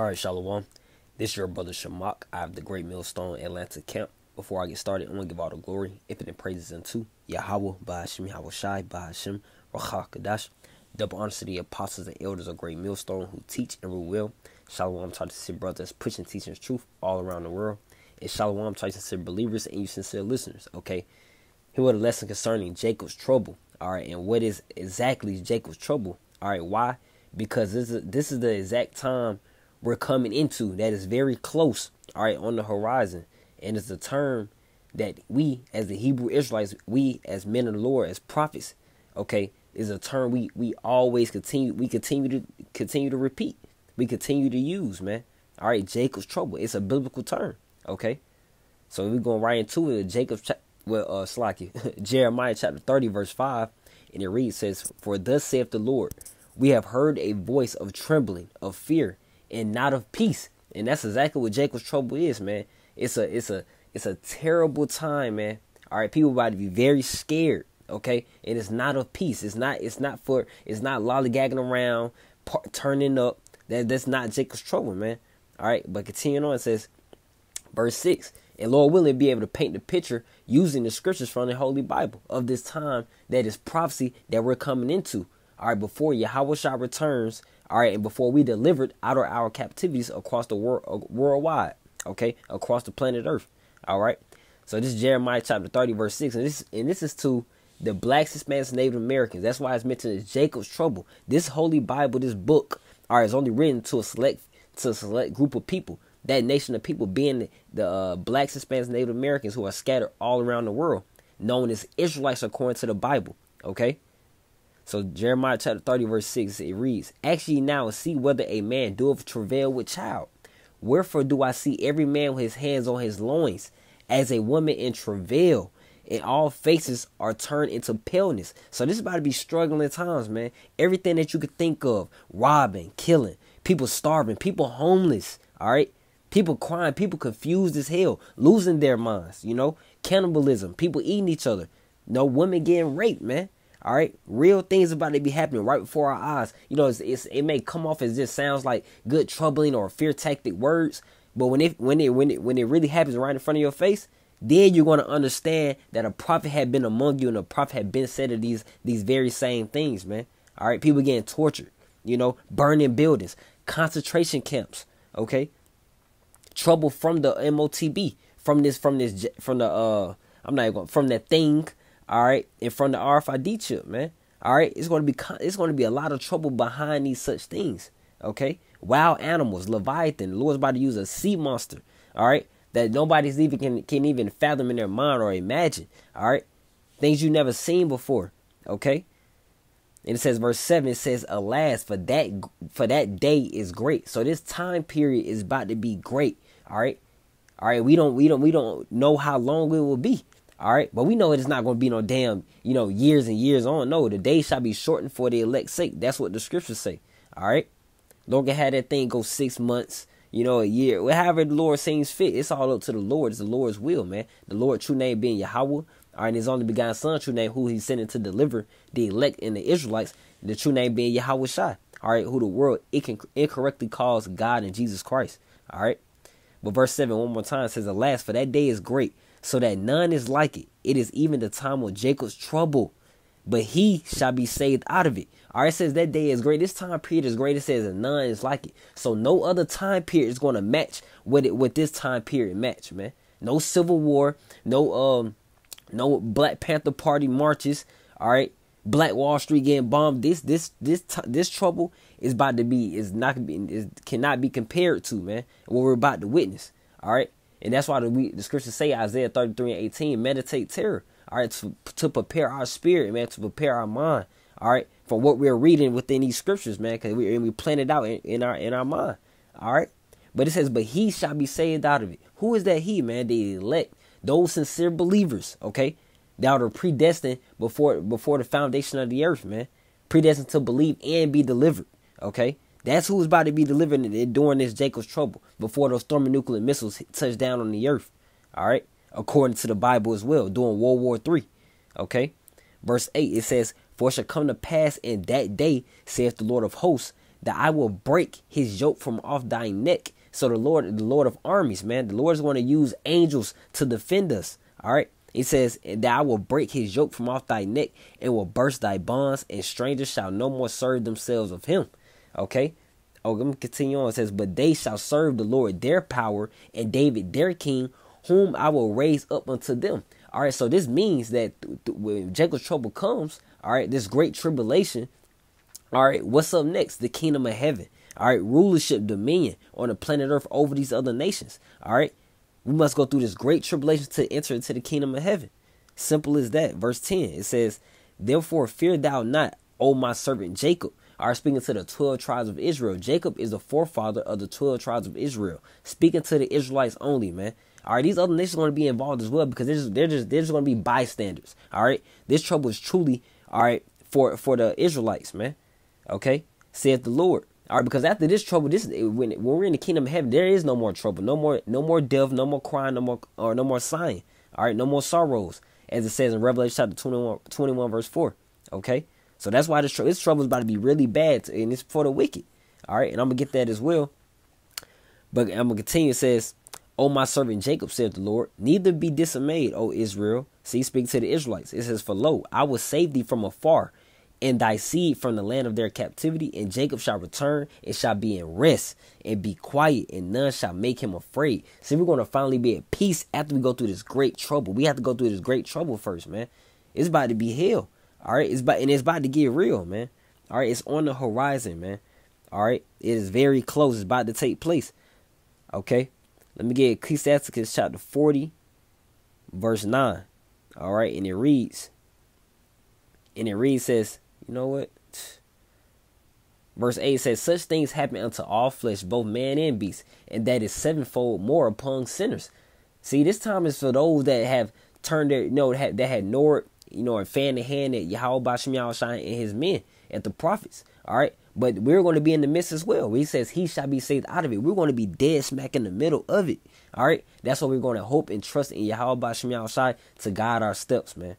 All right, Shalom. This is your brother Shamak. I have the Great Millstone Atlanta camp. Before I get started, I want to give all the glory, infinite praises unto Yahweh, Bahashim, Yahweh Shai, Bahashim, Rachah Kadash. Double honors to the apostles and elders of Great Millstone who teach and rule well. Shalom, try to see brothers pushing, teaching truth all around the world. And Shalom, try to sincere believers and you sincere listeners. Okay, here was a lesson concerning Jacob's trouble. All right, and what is exactly Jacob's trouble? All right, why? Because this is the exact time we're coming into that is very close, all right, on the horizon. And it's a term that we, as the Hebrew Israelites, we as men of the Lord, as prophets, okay, is a term we always continue to repeat. We continue to use, man. All right, Jacob's trouble. It's a biblical term, okay? So we're going right into it. Jeremiah chapter 30, verse 5, and it reads, says, "For thus saith the Lord, we have heard a voice of trembling, of fear, and not of peace." And that's exactly what Jacob's trouble is, man. It's a terrible time, man. All right, people about to be very scared, okay? And it's not of peace. It's not lollygagging around, turning up. That's not Jacob's trouble, man. All right, but continuing on, it says, verse 6, "And Lord willing, be able to paint the picture using the scriptures from the Holy Bible of this time that is prophecy that we're coming into. All right, before Yahweh Shai returns, all right, and before we delivered out of our captivities across the world, worldwide, okay, across the planet Earth. All right, so this is Jeremiah chapter 30, verse 6, and this is to the blacks, Hispanics, Native Americans. That's why it's mentioned as Jacob's trouble. This Holy Bible, this book, all right, is only written to a select group of people. That nation of people being the blacks, Hispanics, Native Americans who are scattered all around the world, known as Israelites according to the Bible. Okay. So Jeremiah chapter 30, verse 6, it reads, "Ask ye now and see whether a man doeth travail with child. Wherefore do I see every man with his hands on his loins, as a woman in travail, and all faces are turned into paleness." So this is about to be struggling times, man. Everything that you could think of, robbing, killing, people starving, people homeless, all right? People crying, people confused as hell, losing their minds, cannibalism, people eating each other, women getting raped, man. All right, real things about to be happening right before our eyes. It may come off as just sounds like good, troubling, or fear tactic words, but when it really happens right in front of your face, then you're going to understand that a prophet had been among you, and a prophet had been said of these very same things, man. All right, people getting tortured, burning buildings, concentration camps, okay, trouble from the MOTB, from that thing. All right, and from the RFID chip, man. All right, it's going to be a lot of trouble behind these such things. Okay, wild animals, Leviathan. The Lord's about to use a sea monster. All right, that nobody's even can even fathom in their mind or imagine. All right, things you never seen before. Okay, and it says, verse 7. It says, "Alas, for that day is great." So this time period is about to be great. All right, We don't know how long it will be. All right, but we know it's not going to be no damn, years and years on. No, the day shall be shortened for the elect's sake. That's what the scriptures say. All right, Lord can have that thing go 6 months, a year, however the Lord seems fit. It's all up to the Lord. It's the Lord's will, man. The Lord, true name being Yahweh. All right, and his only begotten Son, true name, who he sent to deliver the elect and the Israelites. The true name being Yahweh Shai. All right, who the world incorrectly calls God and Jesus Christ. All right, but verse 7 one more time says, "Alas, for that day is great, so that none is like it. It is even the time of Jacob's trouble, but he shall be saved out of it." All right, it says that day is great. This time period is great. It says that none is like it. So no other time period is going to match what this time period match, man. No Civil War, no Black Panther Party marches. All right, Black Wall Street getting bombed. This trouble is about to be cannot be compared to, man, what we're about to witness. All right. And that's why the scriptures say, Isaiah 33 and 18, meditate terror, all right, to prepare our spirit, man, to prepare our mind, all right, for what we're reading within these scriptures, man, because we plan it out in our mind, all right. But it says, "But he shall be saved out of it." Who is that he, man? The elect, those sincere believers, okay, that are predestined before the foundation of the earth, man, predestined to believe and be delivered, okay. That's who's about to be delivered during this Jacob's trouble, before those thermonuclear missiles touch down on the earth. All right, according to the Bible as well, during World War III. Okay, verse 8, it says, "For it shall come to pass in that day, saith the Lord of hosts, that I will break his yoke from off thy neck. So the Lord of armies, man, the Lord is going to use angels to defend us. All right. He says that I will break his yoke from off thy neck and will burst thy bonds, and strangers shall no more serve themselves of him. Okay. Oh, let me continue on. It says, but they shall serve the Lord their power, and David their king, whom I will raise up unto them. All right. So this means that when Jacob's trouble comes, all right, this great tribulation. All right. What's up next? The kingdom of heaven. All right. Rulership, dominion on the planet Earth over these other nations. All right. We must go through this great tribulation to enter into the kingdom of heaven. Simple as that. Verse 10, it says, therefore fear thou not, O my servant Jacob. All right, speaking to the 12 tribes of Israel. Jacob is the forefather of the 12 tribes of Israel. Speaking to the Israelites only, man. All right, these other nations are going to be involved as well because they're just going to be bystanders. All right, this trouble is truly, all right, for the Israelites, man. Okay, saith the Lord. All right, because after this trouble, when we're in the kingdom of heaven, there is no more trouble, no more death, no more crying, no more sighing. All right, no more sorrows, as it says in Revelation chapter 21 verse 4. Okay, so that's why this trouble is about to be really bad, and it's for the wicked. All right, and I'm gonna get that as well. But I'm gonna continue. It says, "O my servant Jacob," said the Lord, "neither be dismayed, O Israel." See, speak to the Israelites. It says, "For lo, I will save thee from afar, and thy seed from the land of their captivity, and Jacob shall return and shall be in rest and be quiet, and none shall make him afraid." See, we're going to finally be at peace after we go through this great trouble. We have to go through this great trouble first, man. It's about to be hell. All right. It's about to get real, man. All right. It's on the horizon, man. All right. It is very close. It's about to take place. Okay. Let me get Ecclesiasticus chapter 40, verse 9. All right. And it reads, says, you know what? Verse 8 says, such things happen unto all flesh, both man and beast, and that is sevenfold more upon sinners. See, this time is for those that have turned their, that had ignored, and fanned the hand at Yahweh Bashem Yahushua and his men, at the prophets. All right. But we're going to be in the midst as well. He says he shall be saved out of it. We're going to be dead smack in the middle of it. All right. That's why we're going to hope and trust in Yahweh Bashem Yahushua to guide our steps, man.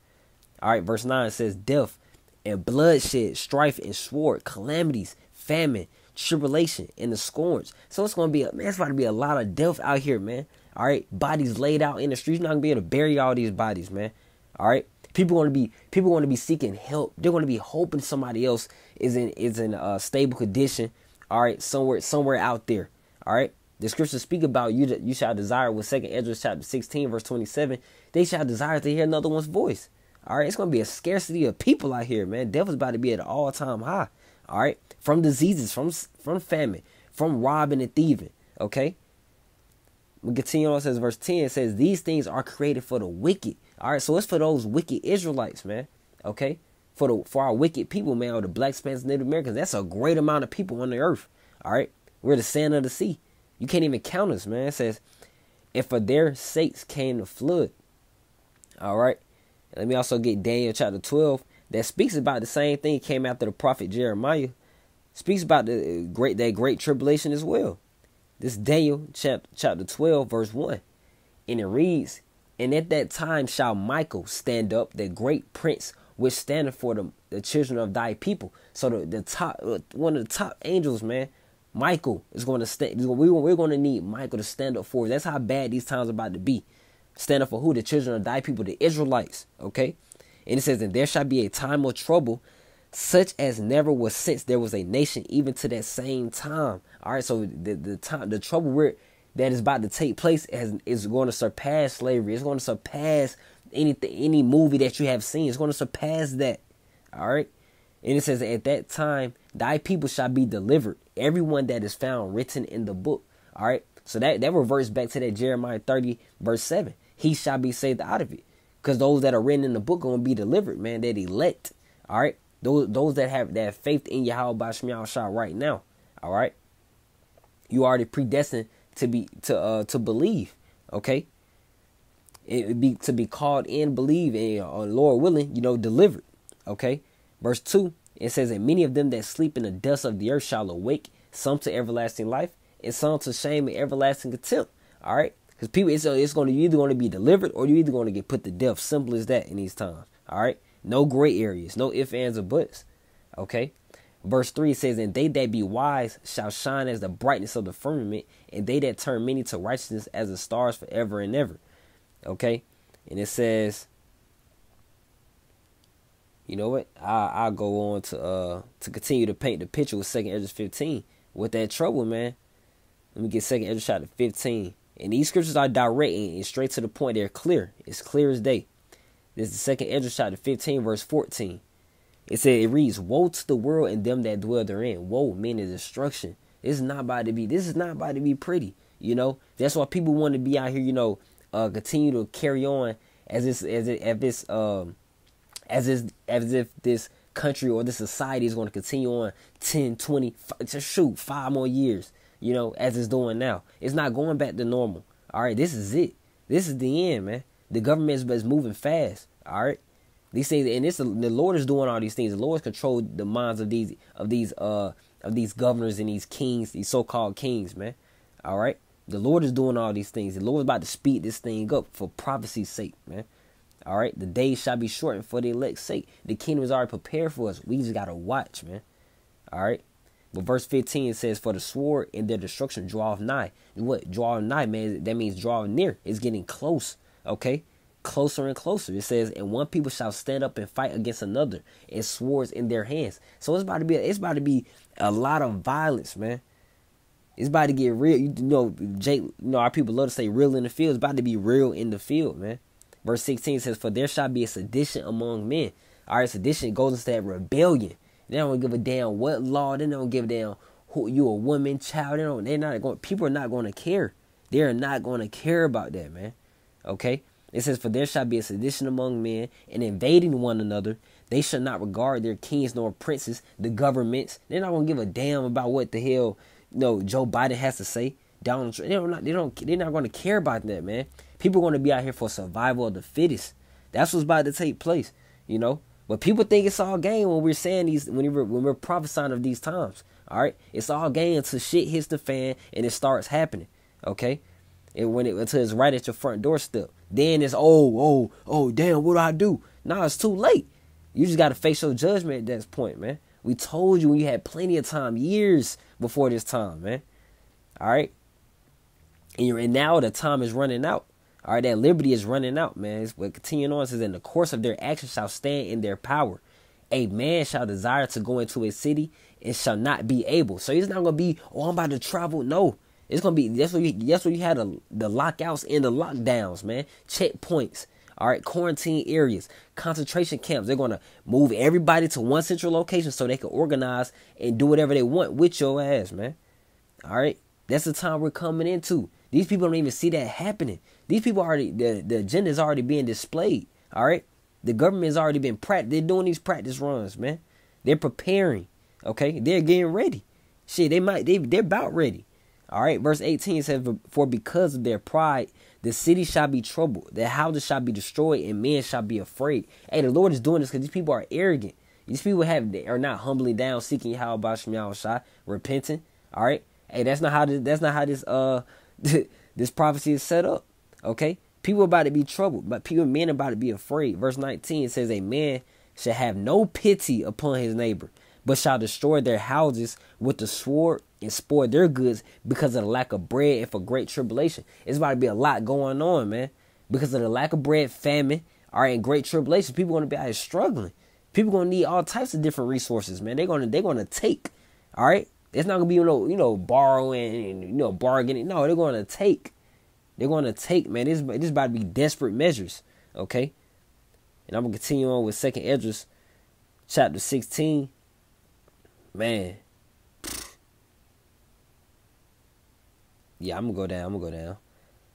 All right. Verse 9 says, death and bloodshed, strife and sword, calamities, famine, tribulation, and the scourge. So it's going to be, it's about to be a lot of death out here, man. All right. Bodies laid out in the streets. You're not going to be able to bury all these bodies, man. All right. People going to be seeking help. They're going to be hoping somebody else is in a stable condition. All right. Somewhere out there. All right. The scriptures speak about you shall desire with 2 Esdras chapter 16, verse 27. They shall desire to hear another one's voice. All right, it's going to be a scarcity of people out here, man. Devil's about to be at an all-time high. All right, from diseases, from famine, from robbing and thieving. Okay, we continue on. It says, verse 10 says, these things are created for the wicked. All right, so it's for those wicked Israelites, man. Okay, for our wicked people, man, or the blacks, Hispanics, Native Americans. That's a great amount of people on the earth. All right, we're the sand of the sea. You can't even count us, man. It says, and for their sakes came the flood. All right. Let me also get Daniel chapter 12 that speaks about the same thing. Came after the prophet Jeremiah. Speaks about that great tribulation as well. This Daniel chapter 12 verse 1. And it reads, and at that time shall Michael stand up, the great prince, which standeth for the children of thy people. So the top one of the top angels, man, Michael is going to stand. We're going to need Michael to stand up for us. That's how bad these times are about to be. Stand up for who? The children of thy people, the Israelites. Okay. And it says, and there shall be a time of trouble, such as never was since there was a nation, even to that same time. All right. So the trouble that is about to take place is going to surpass slavery. It's going to surpass any movie that you have seen. It's going to surpass that. All right. And it says, at that time, thy people shall be delivered, everyone that is found written in the book. All right. So that reverts back to that Jeremiah 30 verse 7. He shall be saved out of it. Because those that are written in the book are going to be delivered, man. That elect. All right. Those that have faith in Yahweh Bashem Yahushua right now. All right. You already predestined to believe. Okay. To be called in, believe, and Lord willing, delivered. Okay. Verse 2. It says, and many of them that sleep in the dust of the earth shall awake, some to everlasting life, and some to shame and everlasting contempt. All right. Because people, it's going to, you're either going to be delivered or you're either going to get put to death. Simple as that in these times. All right. No gray areas. No ifs, ands, or buts. Okay. Verse 3 says, and they that be wise shall shine as the brightness of the firmament, and they that turn many to righteousness as the stars forever and ever. Okay? And it says, you know what? I'll go on to continue to paint the picture with 2nd Esdras 15. With that trouble, man. Let me get 2nd Esdras chapter 15. And these scriptures are direct and straight to the point. They're clear. It's clear as day. This is 2nd Esdras chapter 15, verse 14. It reads, woe to the world and them that dwell therein. Woe, meaning destruction. This is not about to be pretty. You know, that's why people want to be out here, continue to carry on as if this country or this society is going to continue on 10, 20, 5 more years, as it's doing now. It's not going back to normal. All right, this is it. This is the end, man. The government is moving fast. All right. These things, and the Lord is doing all these things. The Lord has controlled the minds of these governors and these kings, these so-called kings, man. All right, the Lord is doing all these things. The Lord is about to speed this thing up for prophecy's sake, man. All right, the days shall be shortened for the elect's sake. The kingdom is already prepared for us. We just gotta watch, man. All right, but verse 15 says, "For the sword and their destruction draweth nigh." And what draweth nigh, man? That means drawing near. It's getting close. Okay. Closer and closer. It says, and one people shall stand up and fight against another, and swords in their hands. So it's about to be a lot of violence, man. It's about to get real. Jake, our people love to say real in the field. It's about to be real in the field, man. Verse 16 says, for there shall be a sedition among men. All right, sedition goes into that rebellion. They don't give a damn what law. They don't give a damn who you a woman, child. People are not going to care. They're not going to care about that, man. Okay. It says, for there shall be a sedition among men, and invading one another. They shall not regard their kings nor princes, the governments. They're not going to give a damn about what the hell, Joe Biden has to say. Donald Trump, they're not going to care about that, man. People are going to be out here for survival of the fittest. That's what's about to take place, But people think it's all game when we're saying when we're prophesying of these times. All right, it's all game until shit hits the fan and it starts happening. Okay, until it's right at your front doorstep. Then it's damn, what do I do? Nah, it's too late. You just gotta face your judgment at that point, man. We told you when you had plenty of time, years before this time, man. All right, and now the time is running out. All right, that liberty is running out, man. It's what continuing on. It says, in the course of their actions shall stand in their power. A man shall desire to go into a city and shall not be able. So he's not gonna be, I'm about to travel. No. It's gonna be that's what you had the lockouts and the lockdowns, man. Checkpoints, all right, quarantine areas, concentration camps. They're gonna move everybody to one central location so they can organize and do whatever they want with your ass, man. All right, that's the time we're coming into. These people don't even see that happening. These people the agenda is already being displayed. All right, the government has already been they're doing these practice runs, man. They're preparing. Okay, they're getting ready. Shit, they're about ready. All right, verse 18 says, for because of their pride, the city shall be troubled, the houses shall be destroyed, and men shall be afraid. Hey, the Lord is doing this because these people are arrogant. These people are not humbly down, seeking Yahweh Shem Yahushai, repenting. All right, hey, that's not how this this prophecy is set up. Okay, people are about to be troubled, but men are about to be afraid. Verse 19 says, a man shall have no pity upon his neighbor, but shall destroy their houses with the sword and spoil their goods because of the lack of bread and for great tribulation. It's about to be a lot going on, man. Because of the lack of bread, famine, all right, and great tribulation. People are going to be out here struggling. People going to need all types of different resources, man. They're going to take, all right? It's not going to be, borrowing and, bargaining. No, they're going to take. They're going to take, man. This is about to be desperate measures, okay? And I'm going to continue on with 2nd Esdras chapter 16. Man. Yeah, I'm going to go down.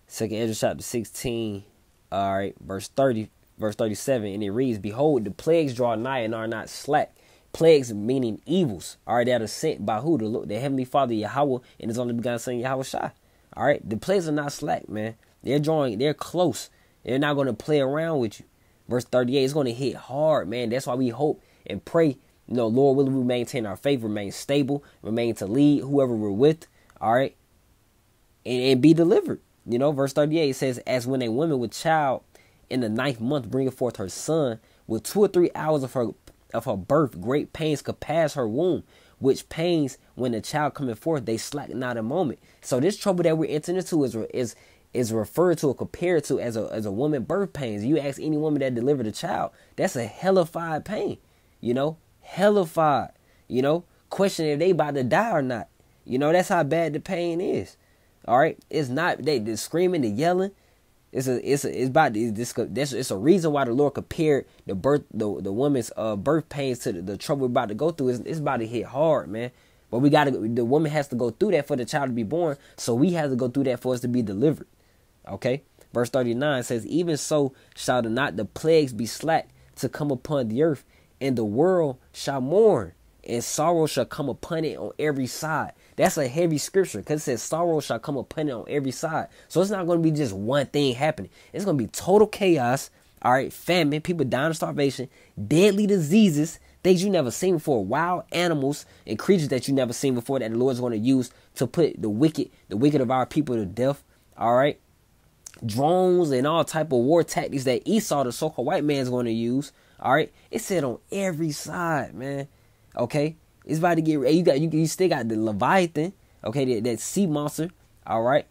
2nd Esdras chapter 16, all right, verse 37, and it reads, behold, the plagues draw nigh and are not slack. Plagues meaning evils, all right, that are sent by who? The Heavenly Father, Yahweh, and His only begotten Son, Yahweh Shai. All right, the plagues are not slack, man. They're close. They're not going to play around with you. Verse 38, it's going to hit hard, man. That's why we hope and pray, Lord, will we maintain our faith, remain stable, remain to lead whoever we're with, all right, and be delivered. Verse 38 says, as when a woman with child in the 9th month bringeth forth her son, with 2 or 3 hours of her of her birth, great pains compass her womb, which pains when the child coming forth, they slacken not a moment. So this trouble that we're entering into is referred to or compared to as a woman birth pains. You ask any woman that delivered a child, that's a hellified pain, hellified, question if they about to die or not. That's how bad the pain is. All right, it's not the screaming, the yelling. It's a reason why the Lord compared the woman's birth pains to the trouble we're about to go through. It's about to hit hard, man. But the woman has to go through that for the child to be born. So we have to go through that for us to be delivered. Okay. Verse 39 says, even so shall not the plagues be slack to come upon the earth, and the world shall mourn, and sorrow shall come upon it on every side. That's a heavy scripture because it says sorrow shall come upon it on every side. So it's not going to be just one thing happening. It's going to be total chaos. All right. Famine, people dying of starvation, deadly diseases, things you never seen before, wild animals and creatures that you never seen before that the Lord's going to use to put the wicked of our people to death. All right. Drones and all type of war tactics that Esau, the so-called white man, is going to use. All right. It said on every side, man. Okay. It's about to get, you still got the Leviathan, okay, that sea monster, all right.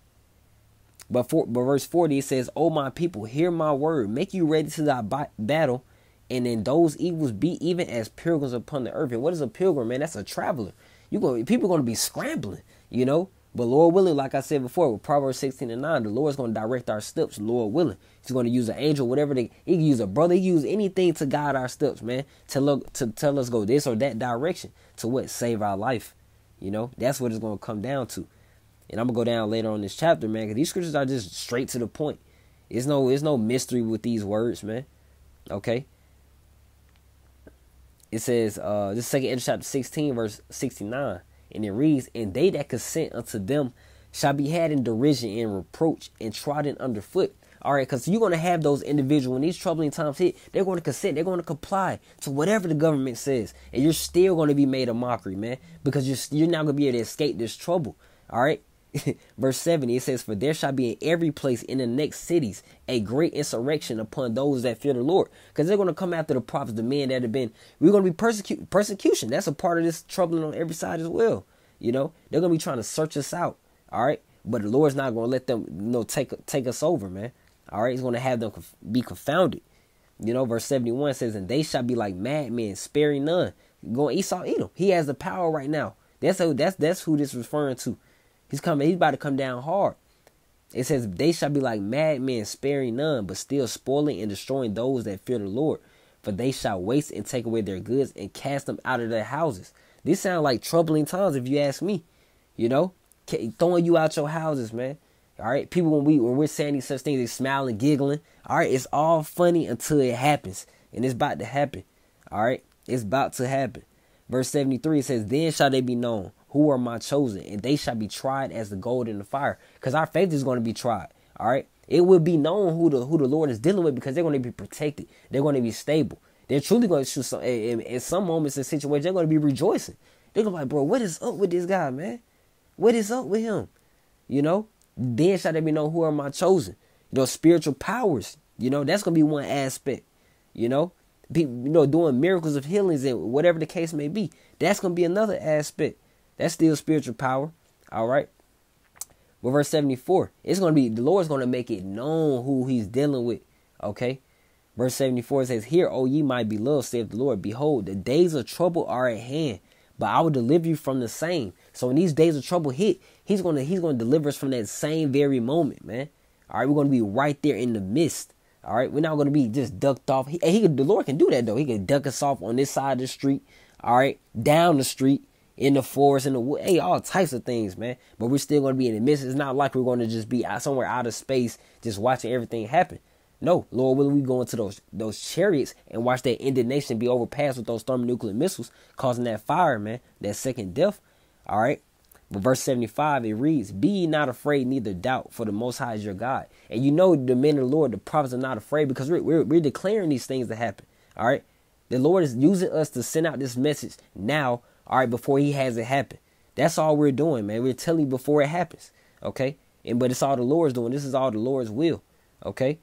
But verse 40, it says, "O my people, hear my word, make you ready to thy battle, and in those evils be even as pilgrims upon the earth." And what is a pilgrim, man? That's a traveler. People are going to be scrambling, But Lord willing, like I said before, with Proverbs 16:9, the Lord's going to direct our steps, Lord willing. He's going to use an angel, he can use a brother, he can use anything to guide our steps, man. To tell us go this or that direction. To what? Save our life. That's what it's going to come down to. And I'm going to go down later on this chapter, man, because these scriptures are just straight to the point. There's no mystery with these words, man. Okay. It says, this second Esdras chapter 16, verse 69. And it reads, "And they that consent unto them shall be had in derision and reproach and trodden underfoot." All right, because you're going to have those individuals, when these troubling times hit, they're going to consent, they're going to comply to whatever the government says. And you're still going to be made a mockery, man, because you're not going to be able to escape this trouble. All right. Verse 70, it says, "For there shall be in every place in the next cities a great insurrection upon those that fear the Lord." Because they're going to come after the prophets, the men that have been, we're going to be persecution. That's a part of this troubling on every side as well. They're going to be trying to search us out. All right. But the Lord's not going to let them, take us over, man. All right. He's going to have them be confounded. Verse 71 says, "And they shall be like madmen, sparing none." Going Esau, Edom. He has the power right now. That's who this is referring to. He's about to come down hard. It says, "They shall be like madmen, sparing none, but still spoiling and destroying those that fear the Lord. For they shall waste and take away their goods and cast them out of their houses." This sounds like troubling times, if you ask me. Throwing you out your houses, man. All right, people, when we're saying these such things, they smiling, giggling. All right, it's all funny until it happens, and it's about to happen. All right, it's about to happen. Verse 73 says, "Then shall they be known who are my chosen, and they shall be tried as the gold in the fire." Because our faith is going to be tried. All right. It will be known who the Lord is dealing with, because they're going to be protected. They're going to be stable. They're truly going to shoot in some moments and situations, they're going to be rejoicing. They're going to be like, "Bro, what is up with this guy, man? What is up with him?" Then shall they be known who are my chosen. Spiritual powers. That's going to be one aspect. People, doing miracles of healings and whatever the case may be. That's going to be another aspect. That's still spiritual power. All right. Well, verse 74, it's going to be, the Lord's going to make it known who he's dealing with. Okay. Verse 74 says, "Hear, O ye my beloved, saith the Lord, behold, the days of trouble are at hand, but I will deliver you from the same." So when these days of trouble hit, he's going to deliver us from that same very moment, man. All right. We're going to be right there in the midst. All right. We're not going to be just ducked off. The Lord can do that, though. He can duck us off on this side of the street. All right. Down the street. In the forest, in the wood, all types of things, man. But we're still going to be in the midst. It's not like we're going to just be somewhere out of space, just watching everything happen. No, Lord willing, we go into those chariots and watch that indignation be overpassed with those thermonuclear missiles, causing that fire, man, that second death. All right. But verse 75, it reads, "Be ye not afraid, neither doubt, for the Most High is your God." And the men of the Lord, the prophets, are not afraid, because we're declaring these things to happen. All right. The Lord is using us to send out this message now. All right, before he has it happen. That's all we're doing, man. We're telling you before it happens. Okay. But it's all the Lord's doing. This is all the Lord's will. Okay.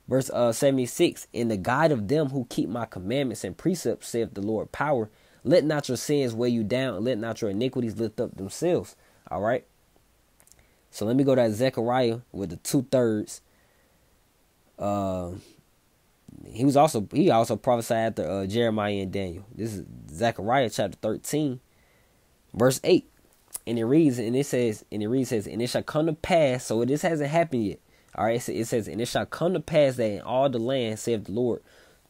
Verse 76, in the guide of them who keep my commandments and precepts, saith the Lord power. Let not your sins weigh you down, and let not your iniquities lift up themselves. All right. So let me go to Zechariah with the 2/3. He also prophesied after Jeremiah and Daniel. This is Zechariah chapter 13, verse 8. And it says, and it shall come to pass, so this hasn't happened yet. All right, it says, and it shall come to pass that in all the land, saith the Lord,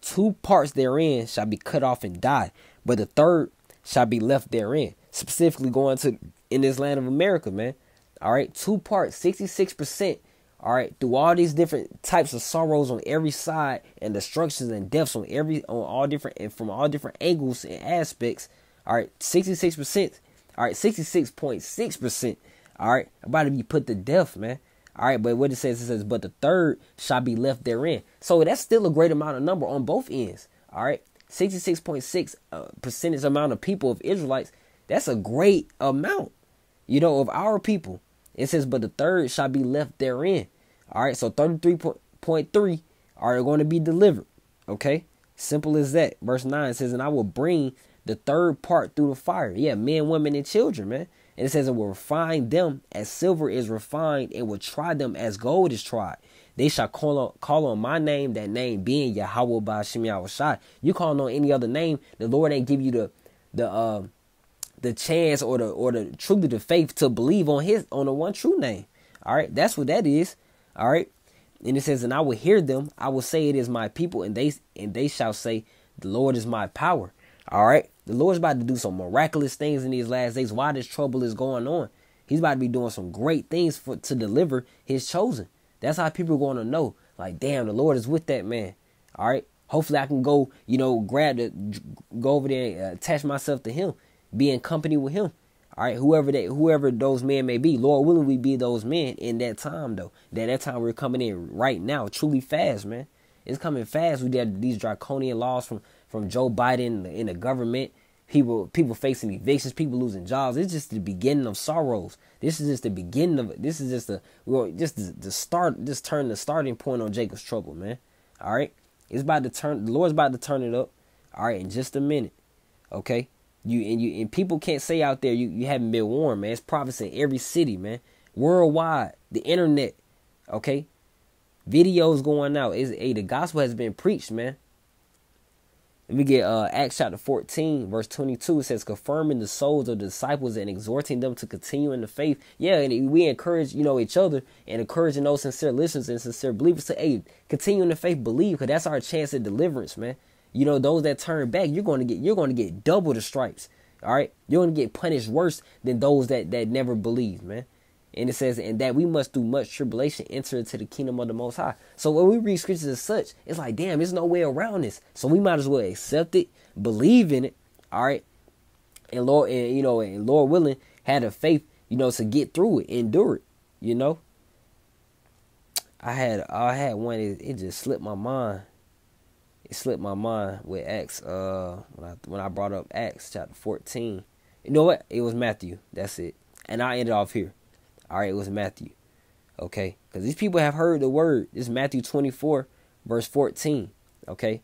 2 parts therein shall be cut off and die, but the third shall be left therein. Specifically going to in this land of America, man. All right, 2 parts, 66%. All right, through all these different types of sorrows on every side and destructions and deaths on all different and from all different angles and aspects. All right, 66%. All right, 66.6%. All right, about to be put to death, man. All right, but what it says, but the third shall be left therein. So that's still a great amount of number on both ends. All right, 66.6 percentage amount of people of Israelites. That's a great amount, of our people. It says, but the third shall be left therein. All right, so 33.3 are going to be delivered. Okay, simple as that. Verse 9 says, and I will bring the third part through the fire. Yeah, men, women, and children, man. And it says, it will refine them as silver is refined, and will try them as gold is tried. They shall call on my name, that name being Yahweh Ba'Shem Yahushai. You calling on any other name, the Lord ain't give you the chance or the truly the faith to believe on the one true name. All right, that's what that is. All right, and it says, and I will hear them. I will say it is my people, and they shall say, the Lord is my power. All right, the Lord's about to do some miraculous things in these last days. While this trouble is going on, He's about to be doing some great things to deliver His chosen. That's how people are going to know, like, damn, the Lord is with that man. All right, hopefully I can go, go over there and attach myself to Him, be in company with Him. All right, whoever those men may be, Lord willing, we be those men in that time, though. That time we're coming in right now, truly fast, man. It's coming fast. We got these draconian laws from Joe Biden in the government. People facing evictions, people losing jobs. It's just the beginning of sorrows. This is just the beginning of it. This is just the start. Just turn the starting point on Jacob's trouble, man. All right, it's about to turn. The Lord's about to turn it up. All right, in just a minute. Okay, and people can't say out there you haven't been warned, man. It's prophets in every city, man, worldwide. The internet, okay, videos going out. The gospel has been preached, man. Let me get Acts chapter 14, verse 22. It says, confirming the souls of the disciples and exhorting them to continue in the faith. Yeah, and we encourage, each other and encouraging those sincere listeners and sincere believers to, continue in the faith, believe, because that's our chance at deliverance, man. Those that turn back, you're going to get double the stripes. All right, you're going to get punished worse than those that never believe, man. And it says, and that we must through much tribulation enter into the kingdom of the Most High. So when we read scriptures as such, it's like, damn, there's no way around this. So we might as well accept it, believe in it, all right, and Lord willing, have the faith, to get through it, endure it. I had one. It just slipped my mind. It slipped my mind with Acts. When I brought up Acts chapter 14, you know what? It was Matthew. That's it. And I ended off here. All right, it was Matthew. Okay, because these people have heard the word. This is Matthew 24, verse 14. Okay,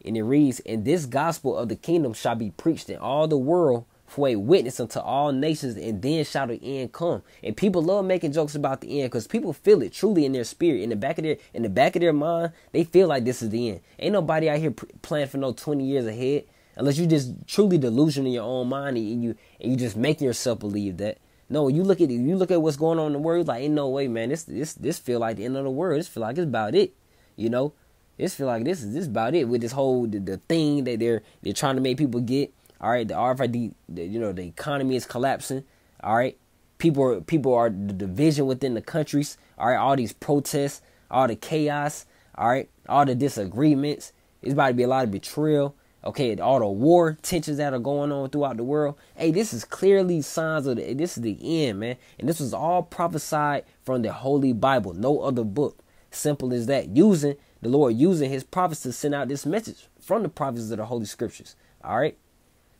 and it reads, and this gospel of the kingdom shall be preached in all the world for a witness unto all nations, and then shall the end come. And people love making jokes about the end because people feel it truly in their spirit, in the back of their mind. They feel like this is the end. Ain't nobody out here planning for no 20 years ahead, unless you just truly delusional in your own mind and you just making yourself believe that. No, you look at what's going on in the world, like, ain't no way, man. This feel like the end of the world. This feel like it's about it. This feel like this is about it with this whole the thing that they're trying to make people get. All right, the RFID, the economy is collapsing. All right, people are the division within the countries. All right, all these protests, all the chaos. All right, all the disagreements. It's about to be a lot of betrayal. Okay, all the war tensions that are going on throughout the world. Hey, this is clearly signs of this is the end, man. And this was all prophesied from the Holy Bible, no other book. Simple as that. The Lord using His prophets to send out this message from the prophets of the Holy Scriptures. All right.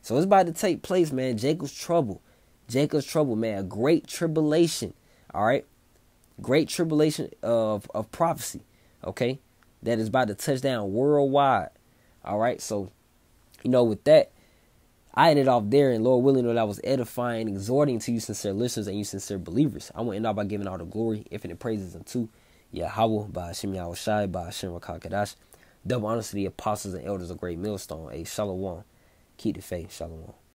So it's about to take place, man. Jacob's trouble, man. A great tribulation. All right. Great tribulation of prophecy. Okay. that is about to touch down worldwide. All right, so with that, I ended off there, and Lord willing, that I was edifying, exhorting to you sincere listeners and you sincere believers. I want to end off by giving all the glory, infinite praises unto Yahweh, by Hashem Yahushai, by Hashem Rakakadash. Double honors to the apostles and elders of Great Millstone. A Shalom. Keep the faith. Shalom.